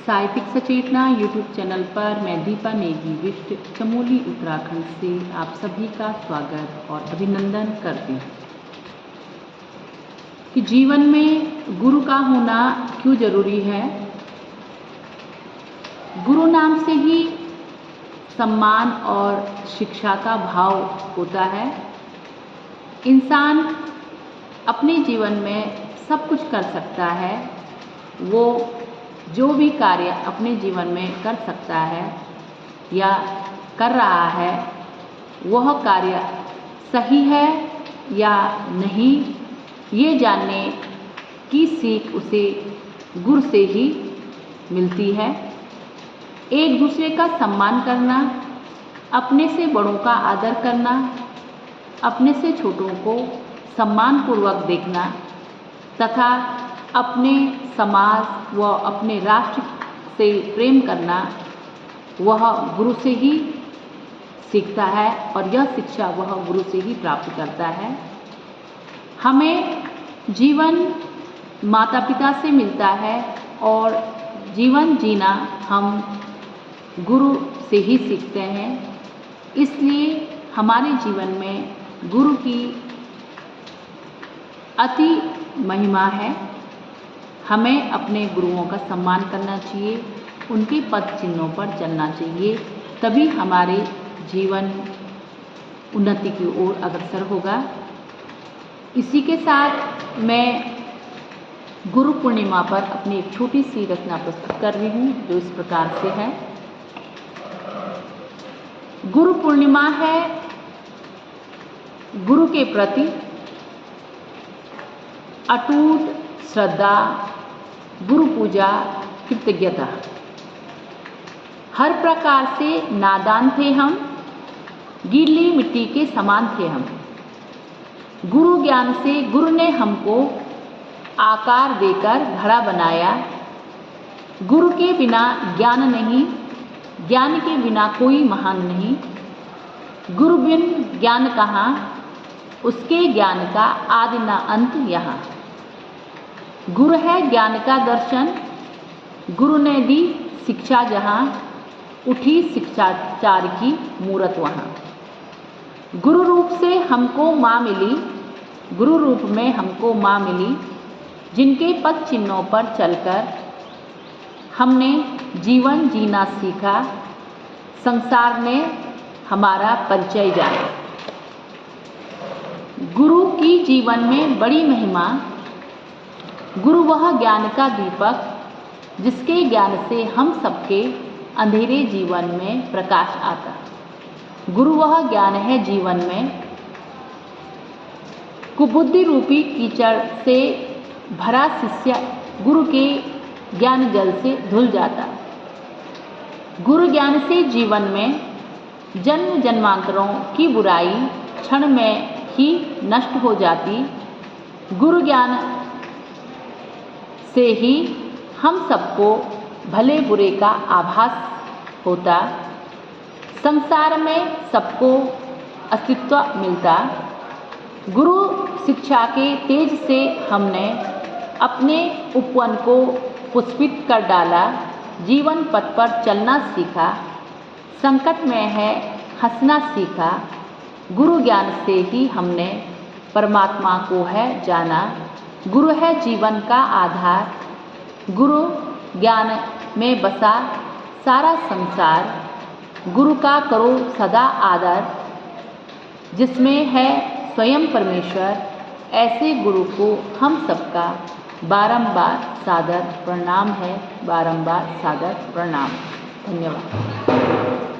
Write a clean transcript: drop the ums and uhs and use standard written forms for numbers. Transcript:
साहित्यिक सचेतना YouTube channel पर मैं दीपा नेगी विष्ट चमोली उत्तराखंड से आप सभी का स्वागत और अभिनंदन करती हूँ कि जीवन में गुरु का होना क्यों जरूरी है। गुरु नाम से ही सम्मान और शिक्षा का भाव होता है। इंसान अपने जीवन में सब कुछ कर सकता है, वो जो भी कार्य अपने जीवन में कर सकता है या कर रहा है वह कार्य सही है या नहीं, ये जानने की सीख उसे गुरु से ही मिलती है। एक दूसरे का सम्मान करना, अपने से बड़ों का आदर करना, अपने से छोटों को सम्मानपूर्वक देखना तथा अपने समाज व अपने राष्ट्र से प्रेम करना, वह गुरु से ही सीखता है और यह शिक्षा वह गुरु से ही प्राप्त करता है। हमें जीवन माता पिता से मिलता है और जीवन जीना हम गुरु से ही सीखते हैं। इसलिए हमारे जीवन में गुरु की अति महिमा है। हमें अपने गुरुओं का सम्मान करना चाहिए, उनके पद चिन्हों पर चलना चाहिए, तभी हमारे जीवन उन्नति की ओर अग्रसर होगा। इसी के साथ मैं गुरु पूर्णिमा पर अपनी एक छोटी सी रचना प्रस्तुत कर रही हूँ जो इस प्रकार से है। गुरु पूर्णिमा है गुरु के प्रति अटूट श्रद्धा, गुरु पूजा, कृतज्ञता। हर प्रकार से नादान थे हम, गीली मिट्टी के समान थे हम। गुरु ज्ञान से गुरु ने हमको आकार देकर घड़ा बनाया। गुरु के बिना ज्ञान नहीं, ज्ञान के बिना कोई महान नहीं। गुरु बिन ज्ञान कहाँ, उसके ज्ञान का आदि न अंत यहाँ। गुरु है ज्ञान का दर्शन, गुरु ने दी शिक्षा जहाँ, उठी शिक्षाचार की मूरत वहाँ। गुरु रूप से हमको माँ मिली, गुरु रूप में हमको माँ मिली, जिनके पद चिन्हों पर चलकर हमने जीवन जीना सीखा, संसार ने हमारा परिचय जाना। गुरु की जीवन में बड़ी महिमा। गुरु वह ज्ञान का दीपक जिसके ज्ञान से हम सबके अंधेरे जीवन में प्रकाश आता। गुरु वह ज्ञान है जीवन में कुबुद्धि रूपी कीचड़ से भरा शिष्य गुरु के ज्ञान जल से धुल जाता। गुरु ज्ञान से जीवन में जन्म जन्मांतरों की बुराई क्षण में ही नष्ट हो जाती। गुरु ज्ञान से ही हम सबको भले बुरे का आभास होता। संसार में सबको अस्तित्व मिलता। गुरु शिक्षा के तेज से हमने अपने उपवन को पुष्पित कर डाला। जीवन पथ पर चलना सीखा, संकट में है हंसना सीखा। गुरु ज्ञान से ही हमने परमात्मा को है जाना। गुरु है जीवन का आधार, गुरु ज्ञान में बसा सारा संसार। गुरु का करो सदा आदर, जिसमें है स्वयं परमेश्वर। ऐसे गुरु को हम सबका बारंबार सादर प्रणाम है, बारंबार सादर प्रणाम। धन्यवाद।